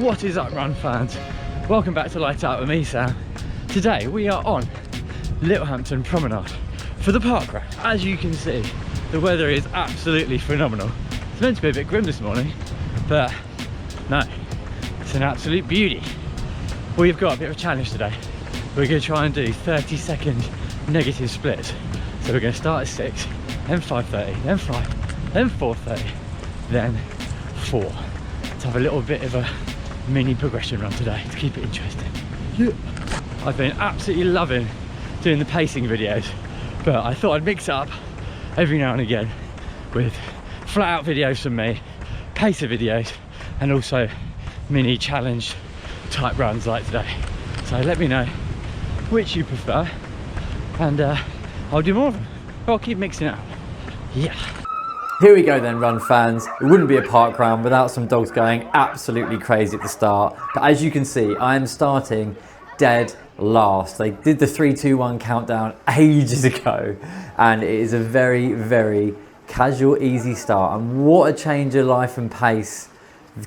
What is up, run fans? Welcome back to Light Out with me, Sam. Today we are on Littlehampton Promenade for the parkrun. As you can see, the weather is absolutely phenomenal. It's meant to be a bit grim this morning, but no, it's an absolute beauty. We've got a bit of a challenge today. We're going to try and do 30-second negative splits. So we're going to start at 6, then 5:30, then 5, then 4:30, then 4. Let's have a little bit of a mini progression run today to keep it interesting. I've been absolutely loving doing the pacing videos, but I thought I'd mix it up every now and again with flat out videos from me, pacer videos, and also mini challenge type runs like today. So let me know which you prefer, and I'll do more of them. I'll keep mixing it up. Yeah. Here we go then, run fans. It wouldn't be a parkrun without some dogs going absolutely crazy at the start. But as you can see, I am starting dead last. They did the 3, 2, 1 countdown ages ago, and it is a very, very casual, easy start. And what a change of life and pace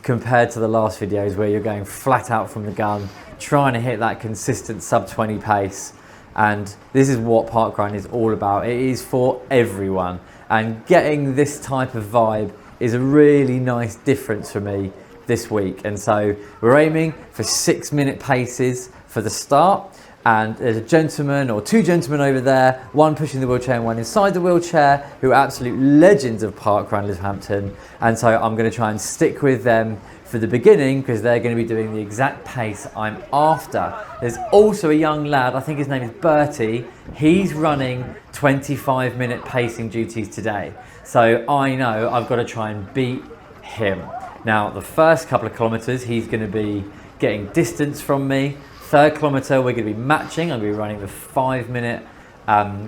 compared to the last videos where you're going flat out from the gun, trying to hit that consistent sub 20 pace. And this is what parkrun is all about. It is for everyone. And getting this type of vibe is a really nice difference for me this week. And so we're aiming for 6-minute paces for the start. And there's a gentleman or 2 gentlemen over there, one pushing the wheelchair and one inside the wheelchair, who are absolute legends of parkrun Littlehampton. And so I'm going to try and stick with them for the beginning because they're going to be doing the exact pace I'm after. There's also a young lad, I think his name is Bertie. He's running 25-minute pacing duties today. So I know I've got to try and beat him. Now, the first couple of kilometers, he's going to be getting distance from me. 3rd kilometer, we're going to be matching. I'm going to be running the 5-minute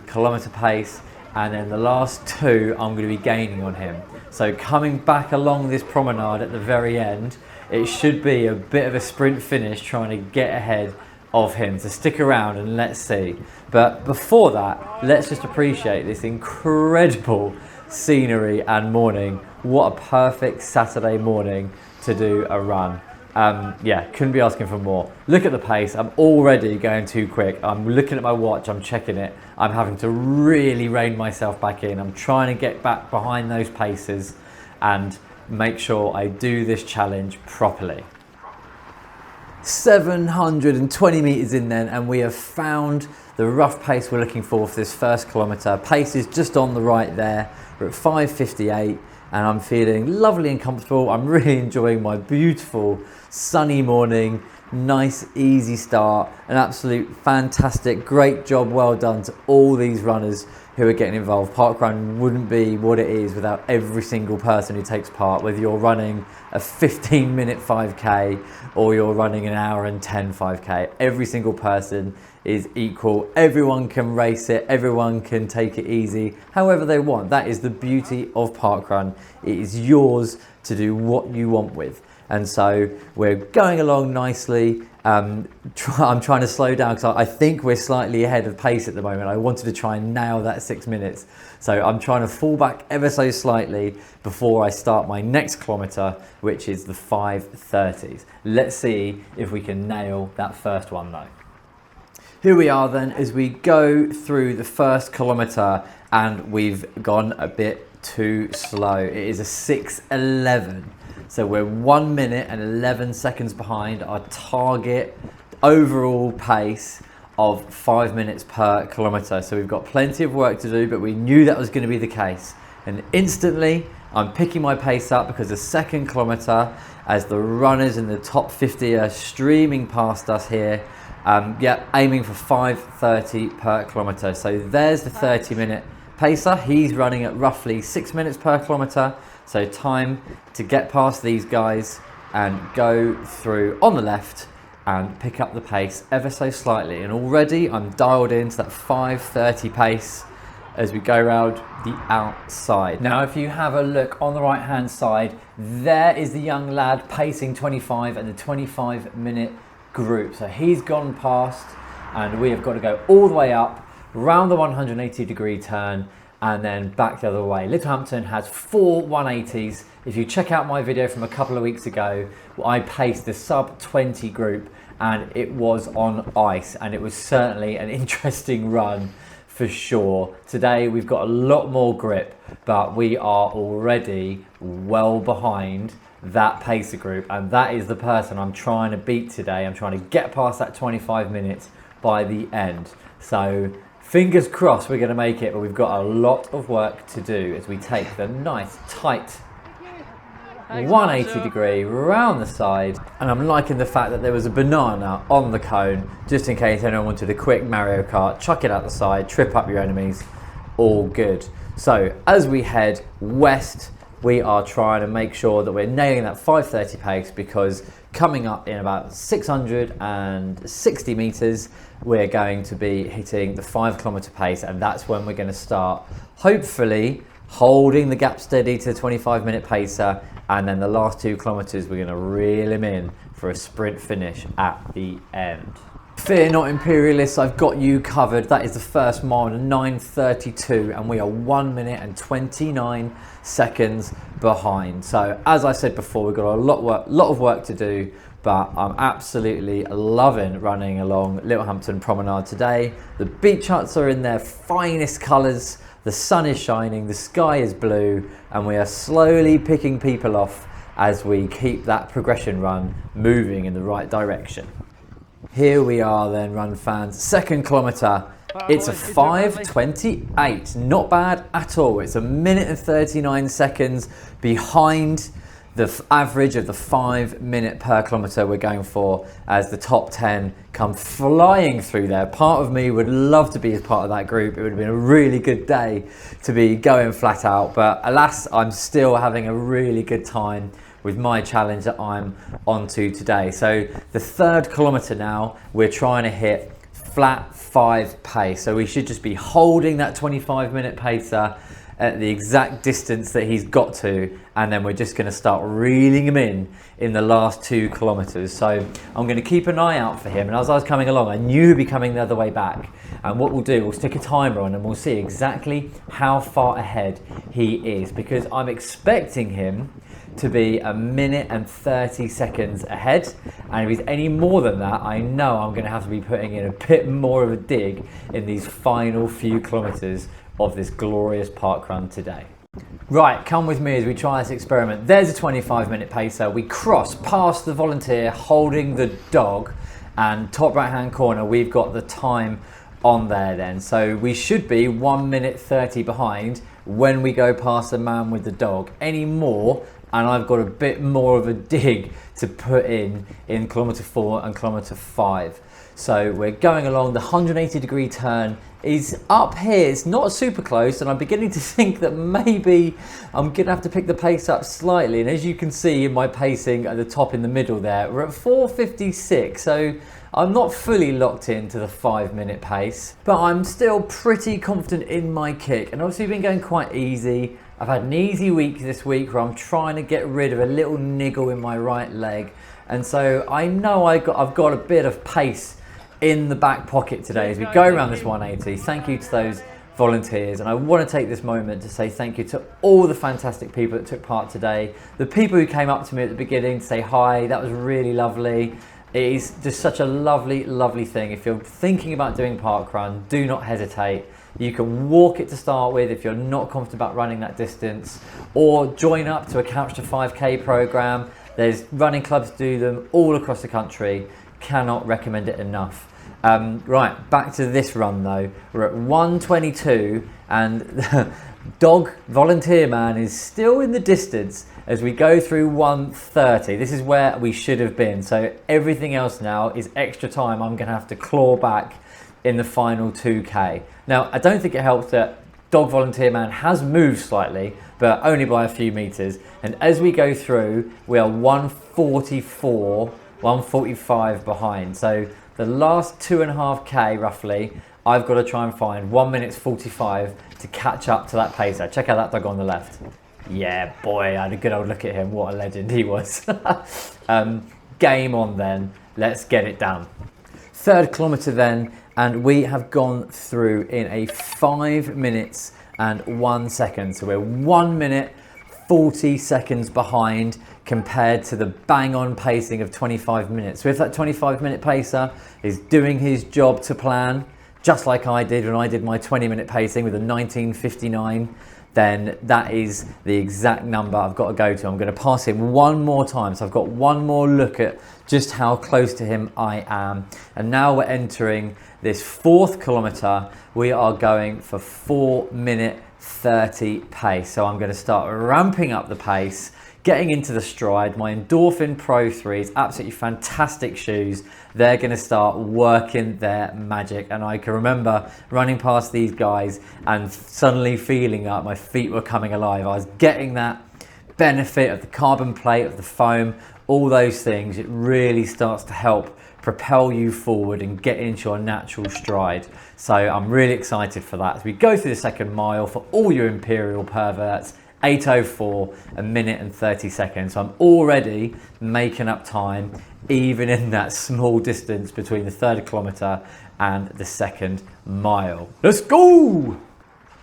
kilometer pace. And then the last 2, I'm going to be gaining on him. So coming back along this promenade at the very end, it should be a bit of a sprint finish trying to get ahead of him. So stick around and let's see. But before that, let's just appreciate this incredible scenery and morning. What a perfect Saturday morning to do a run. Yeah, couldn't be asking for more. Look at the pace. I'm already going too quick. I'm looking at my watch, I'm checking it. I'm having to really rein myself back in. I'm trying to get back behind those paces and make sure I do this challenge properly. 720 meters in then, and we have found the rough pace we're looking for this first kilometer. Pace is just on the right there. We're at 5:58. And I'm feeling lovely and comfortable. I'm really enjoying my beautiful sunny morning. Nice, easy start. An absolute fantastic, great job. Well done to all these runners who are getting involved. Parkrun wouldn't be what it is without every single person who takes part, whether you're running a 15-minute 5K or you're running an hour and 10 5K. Every single person is equal. Everyone can race it. Everyone can take it easy however they want. That is the beauty of parkrun. It is yours to do what you want with. And so we're going along nicely. I'm trying to slow down because I think we're slightly ahead of pace at the moment. I wanted to try and nail that 6 minutes. So I'm trying to fall back ever so slightly before I start my next kilometer, which is the 5:30s. Let's see if we can nail that first one though. Here we are then as we go through the first kilometer, and we've gone a bit too slow. It is a 6:11. So we're 1 minute and 11 seconds behind our target overall pace of 5 minutes per kilometer. So we've got plenty of work to do, but we knew that was going to be the case. And instantly I'm picking my pace up because the second kilometer, as the runners in the top 50 are streaming past us here, yeah, aiming for 5:30 per kilometer. So there's the 30-minute pacer. He's running at roughly 6 minutes per kilometer. So time to get past these guys and go through on the left and pick up the pace ever so slightly. And already I'm dialed into that 5:30 pace as we go around the outside. Now, if you have a look on the right hand side, there is the young lad pacing 25 and the 25-minute group. So he's gone past, and we have got to go all the way up, round the 180-degree turn, and then back the other way. Littlehampton has 4 180s. If you check out my video from a couple of weeks ago, I paced the sub 20 group and it was on ice, and it was certainly an interesting run for sure. Today we've got a lot more grip, but we are already well behind that pacer group, and that is the person I'm trying to beat today. I'm trying to get past that 25 minutes by the end. So fingers crossed we're going to make it, but we've got a lot of work to do as we take the nice tight 180 degree round the side. And I'm liking the fact that there was a banana on the cone, just in case anyone wanted a quick Mario Kart, chuck it out the side, trip up your enemies, all good. So as we head west, we are trying to make sure that we're nailing that 5:30 pace, because coming up in about 660 meters, we're going to be hitting the 5 kilometer pace, and that's when we're going to start hopefully holding the gap steady to the 25-minute pacer, and then the last 2 kilometers we're going to reel him in for a sprint finish at the end. Fear not, Imperialists, I've got you covered. That is the first mile in 9:32, and we are 1 minute and 29 seconds behind. So as I said before, we've got a lot of work to do, but I'm absolutely loving running along Littlehampton Promenade today. The beach huts are in their finest colours, the sun is shining, the sky is blue, and we are slowly picking people off as we keep that progression run moving in the right direction. Here we are then, run fans, second kilometre. It's a 5:28, not bad at all. It's 1 minute and 39 seconds behind the average of the 5 minute per kilometre we're going for, as the top 10 come flying through there. Part of me would love to be as part of that group. It would have been a really good day to be going flat out, but alas, I'm still having a really good time with my challenge that I'm onto today. So the 3rd kilometre now, we're trying to hit flat 5 pace. So we should just be holding that 25-minute pacer at the exact distance that he's got to, and then we're just going to start reeling him in the last 2 kilometres. So I'm going to keep an eye out for him, and as I was coming along I knew he'd be coming the other way back, and what we'll do, we'll stick a timer on and we'll see exactly how far ahead he is, because I'm expecting him to be 1 minute and 30 seconds ahead, and if he's any more than that, I know I'm going to have to be putting in a bit more of a dig in these final few kilometres of this glorious park run today. Right, come with me as we try this experiment. There's a 25-minute pacer. We cross past the volunteer holding the dog, and top right hand corner we've got the time on there then. So we should be 1 minute 30 behind when we go past the man with the dog. Any more and I've got a bit more of a dig to put in kilometre 4 and kilometre 5. So we're going along. The 180 degree turn is up here. It's not super close, and I'm beginning to think that maybe I'm gonna have to pick the pace up slightly. And as you can see in my pacing at the top in the middle there, we're at 4:56. So I'm not fully locked into the 5 minute pace, but I'm still pretty confident in my kick. And obviously been going quite easy. I've had an easy week this week where I'm trying to get rid of a little niggle in my right leg. And so I know I've got a bit of pace in the back pocket today as we go around this 180. Thank you to those volunteers, and I want to take this moment to say thank you to all the fantastic people that took part today. The people who came up to me at the beginning to say hi, that was really lovely. It is just such a lovely, lovely thing. If you're thinking about doing parkrun, do not hesitate. You can walk it to start with if you're not confident about running that distance, or join up to a Couch to 5K program. There's running clubs do them all across the country. Cannot recommend it enough. Right, back to this run though. We're at 1:22 and the dog volunteer man is still in the distance as we go through 1:30. This is where we should have been. So everything else now is extra time I'm gonna have to claw back in the final 2K. Now, I don't think it helps that dog volunteer man has moved slightly, but only by a few meters. And as we go through, we are 1:44, 1:45 behind. So the last 2.5K roughly, I've got to try and find 1 minute 45 to catch up to that pacer. Check out that dog on the left. Yeah, boy, I had a good old look at him. What a legend he was. Game on then, let's get it down. 3rd kilometre then, and we have gone through in a 5 minutes 1 second. So we're 1 minute 40 seconds behind compared to the bang on pacing of 25 minutes. So if that 25-minute pacer is doing his job to plan, just like I did when I did my 20-minute pacing with a 19:59, then that is the exact number I've got to go to. I'm going to pass him one more time. So I've got one more look at just how close to him I am. And now we're entering this 4th kilometer. We are going for 4-minute 30 pace. So I'm going to start ramping up the pace, getting into the stride. My Endorphin Pro 3s, absolutely fantastic shoes. They're going to start working their magic. And I can remember running past these guys and suddenly feeling like my feet were coming alive. I was getting that benefit of the carbon plate, of the foam, all those things. It really starts to help propel you forward and get into your natural stride. So I'm really excited for that. As we go through the 2nd mile, for all your Imperial perverts, 8:04, 1 minute and 30 seconds. So I'm already making up time, even in that small distance between the 3rd kilometer and the 2nd mile. Let's go!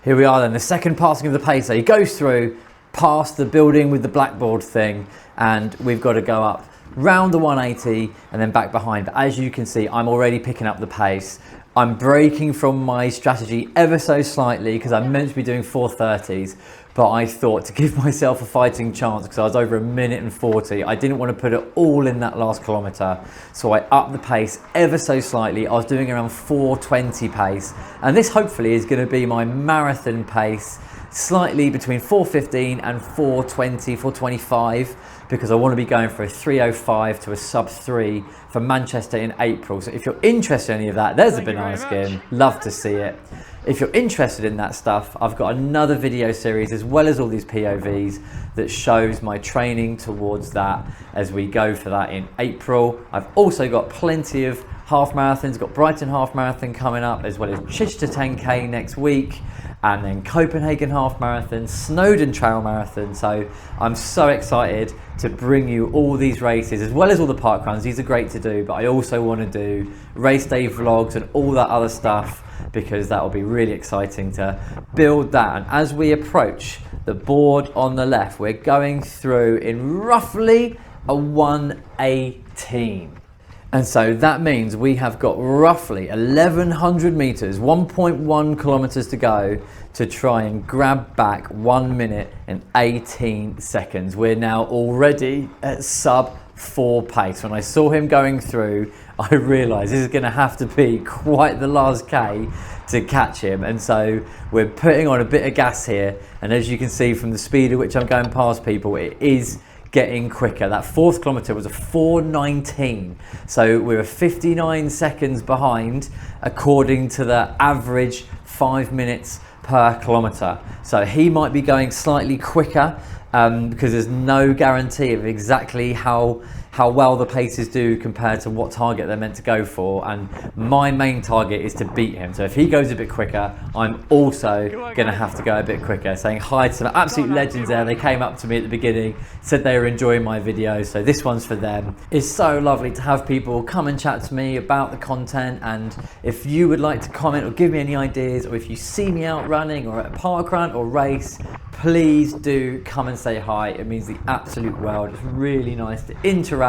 Here we are then, the 2nd passing of the pacer. He goes through past the building with the blackboard thing, and we've got to go up round the 180 and then back behind. But as you can see, I'm already picking up the pace. I'm breaking from my strategy ever so slightly because I'm meant to be doing 4:30s, but I thought to give myself a fighting chance, because I was over 1 minute and 40, I didn't want to put it all in that last kilometre. So I upped the pace ever so slightly. I was doing around 4:20 pace, and this hopefully is going to be my marathon pace, slightly between 4:15 and 4:20, 4:25, because I want to be going for a 3:05 to a sub-3 for Manchester in April. So if you're interested in any of that, there's a banana skin. Love to see it. If you're interested in that stuff, I've got another video series as well as all these POVs that shows my training towards that as we go for that in April. I've also got plenty of half marathons. Got Brighton half marathon coming up, as well as Chichester 10K next week, and then Copenhagen half marathon, Snowdon trail marathon. So I'm so excited to bring you all these races as well as all the park runs. These are great to do, but I also want to do race day vlogs and all that other stuff, because that will be really exciting to build that. And as we approach the board on the left, we're going through in roughly a 118. And so that means we have got roughly 1100 meters, 1.1 kilometers to go to try and grab back 1 minute and 18 seconds. We're now already at sub-4 pace. When I saw him going through, I realized this is going to have to be quite the last K to catch him. And so we're putting on a bit of gas here. And as you can see from the speed at which I'm going past people, it is getting quicker. That 4th kilometer was a 4:19, so we're 59 seconds behind according to the average 5 minutes per kilometer. So he might be going slightly quicker because there's no guarantee of exactly how well the paces do compared to what target they're meant to go for, and my main target is to beat him. So if he goes a bit quicker, I'm also going to have to go a bit quicker. Saying hi to some absolute legends there. They came up to me at the beginning, said they were enjoying my videos, so this one's for them. It's so lovely to have people come and chat to me about the content, and if you would like to comment or give me any ideas, or if you see me out running or at a parkrun or race, please do come and say hi. It means the absolute world. It's really nice to interact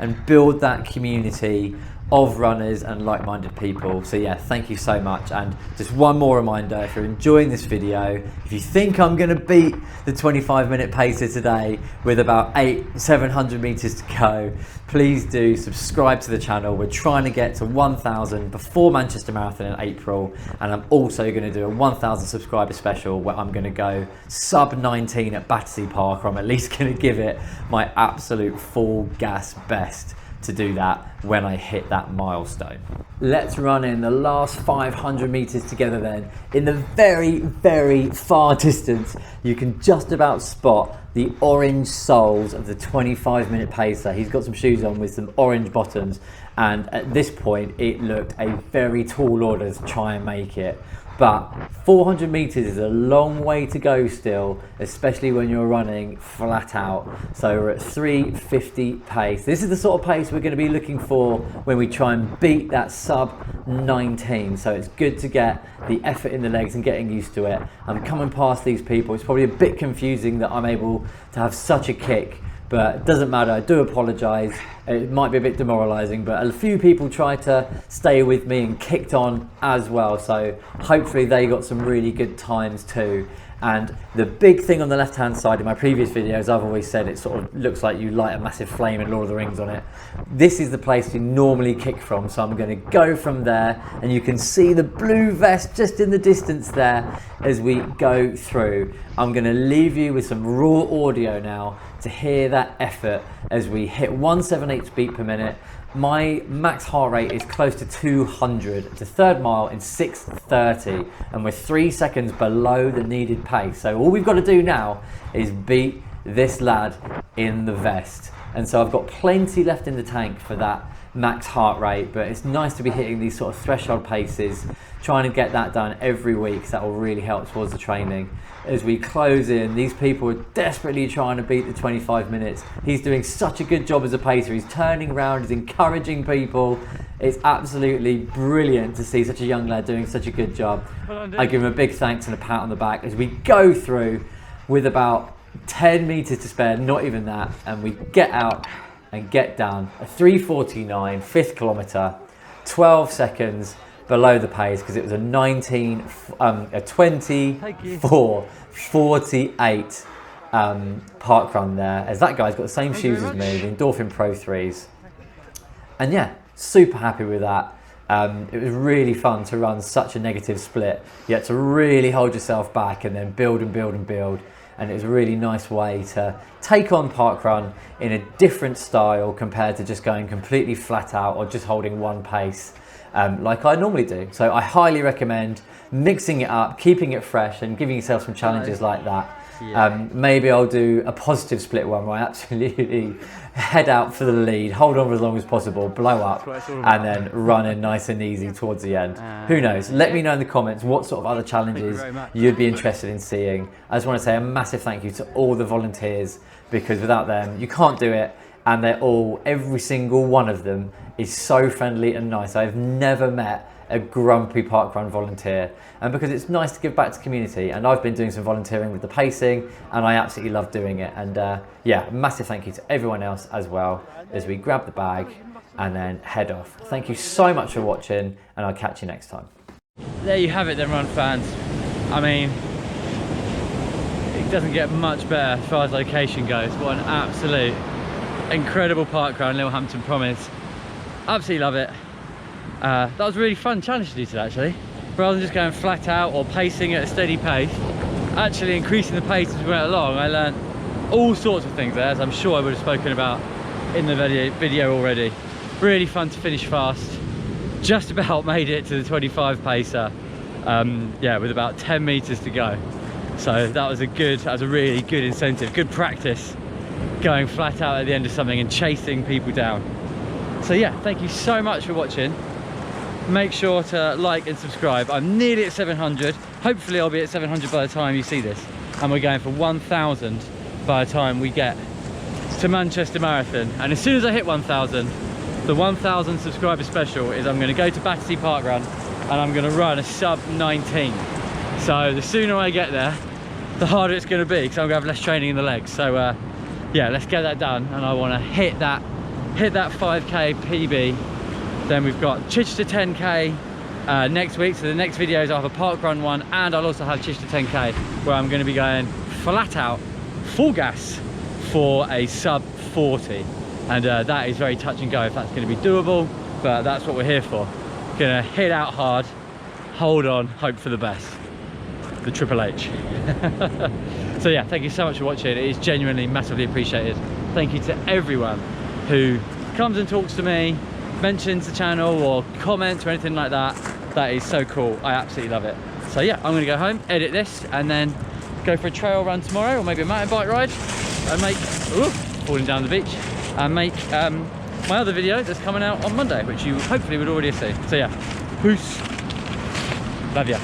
and build that community of runners and like-minded people. So yeah, thank you so much. And just one more reminder, if you're enjoying this video, if you think I'm going to beat the 25-minute pacer today with about 700 meters to go, please do subscribe to the channel. We're trying to get to 1,000 before Manchester Marathon in April, and I'm also going to do a 1,000 subscriber special where I'm going to go sub-19 at Battersea Park, or I'm at least going to give it my absolute full gas best to do that when I hit that milestone. Let's run in the last 500 meters together then. In the very, very far distance, you can just about spot the orange soles of the 25-minute pacer. He's got some shoes on with some orange bottoms, and at this point, it looked a very tall order to try and make it but 400 meters is a long way to go still, especially when you're running flat out. So we're at 3:50 pace. This is the sort of pace we're going to be looking for when we try and beat that sub 19. So it's good to get the effort in the legs and getting used to it. I'm coming past these people. It's probably a bit confusing that I'm able to have such a kick, but it doesn't matter. I do apologise. It might be a bit demoralising, but a few people tried to stay with me and kicked on as well. So hopefully they got some really good times too. And the big thing on the left hand side, in my previous videos, I've always said it sort of looks like you light a massive flame in Lord of the Rings on it. This is the place you normally kick from, so I'm going to go from there, and you can see the blue vest just in the distance there as we go through. I'm going to leave you with some raw audio now to hear that effort as we hit 178 beat per minute. My max heart rate is close to 200 to third mile in 6:30, and we're 3 seconds below the needed pace. So all we've got to do now is beat this lad in the vest. And so I've got plenty left in the tank for that max heart rate, but it's nice to be hitting these sort of threshold paces, trying to get that done every week, so that will really help towards the training. As we close in, these people are desperately trying to beat the 25 minutes. He's doing such a good job as a pacer. He's turning around, he's encouraging people. It's absolutely brilliant to see such a young lad doing such a good job. I give him a big thanks and a pat on the back as we go through with about 10 meters to spare, not even that, and we get out and get down a 3:49 fifth kilometer, 12 seconds below the pace, because it was a 24:48 park run there, as that guy's got the same shoes as me, the Endorphin Pro 3s. And yeah, super happy with that. It was really fun to run such a negative split. You had to really hold yourself back and then build and build and build. And it was a really nice way to take on Parkrun in a different style compared to just going completely flat out or just holding one pace like I normally do. So I highly recommend mixing it up, keeping it fresh, and giving yourself some challenges like that. Maybe I'll do a positive split one where I absolutely head out for the lead, hold on for as long as possible, blow up, and then run in nice and easy towards the end. Who knows? Let me know in the comments what sort of other challenges you'd be interested in seeing. I just want to say a massive thank you to all the volunteers, because without them you can't do it, and they're all, every single one of them is so friendly and nice. I've never met a grumpy parkrun volunteer, and because it's nice to give back to community, and I've been doing some volunteering with the pacing and I absolutely love doing it. And yeah, massive thank you to everyone else as well as we grab the bag and then head off. Thank you so much for watching, and I'll catch you next time. There you have it then, run fans. I mean, it doesn't get much better as far as location goes. What an absolute incredible parkrun, Littlehampton Promenade. Absolutely love it. That was a really fun challenge to do today, actually. Rather than just going flat out or pacing at a steady pace, actually increasing the pace as we went along, I learned all sorts of things there, as I'm sure I would have spoken about in the video already. Really fun to finish fast. Just about made it to the 25 pacer, yeah, with about 10 meters to go. So that was a really good incentive, good practice, going flat out at the end of something and chasing people down. So yeah, thank you so much for watching. Make sure to like and subscribe. I'm nearly at 700. Hopefully I'll be at 700 by the time you see this, and we're going for 1,000 by the time we get to Manchester Marathon. And as soon as I hit 1,000, the 1,000 subscriber special is I'm going to go to Battersea Parkrun and I'm going to run a sub 19. So the sooner I get there, the harder it's going to be, because I'm going to have less training in the legs. So yeah, let's get that done, and I want to hit that 5k PB. Then we've got Chichester 10k next week, so the next videos I'll have a parkrun one, and I'll also have Chichester 10k where I'm going to be going flat out, full gas for a sub 40, and that is very touch and go if that's going to be doable, but that's what we're here for. Gonna hit out hard, hold on, hope for the best, the Triple H. So yeah, thank you so much for watching. It is genuinely massively appreciated. Thank you to everyone who comes and talks to me, mentions the channel or comments or anything like that. That is so cool. I absolutely love it. So yeah, I'm gonna go home, edit this, and then go for a trail run tomorrow, or maybe a mountain bike ride, and make, ooh, falling down the beach, and make my other video that's coming out on Monday, which you hopefully would already have seen. So yeah, peace, love ya.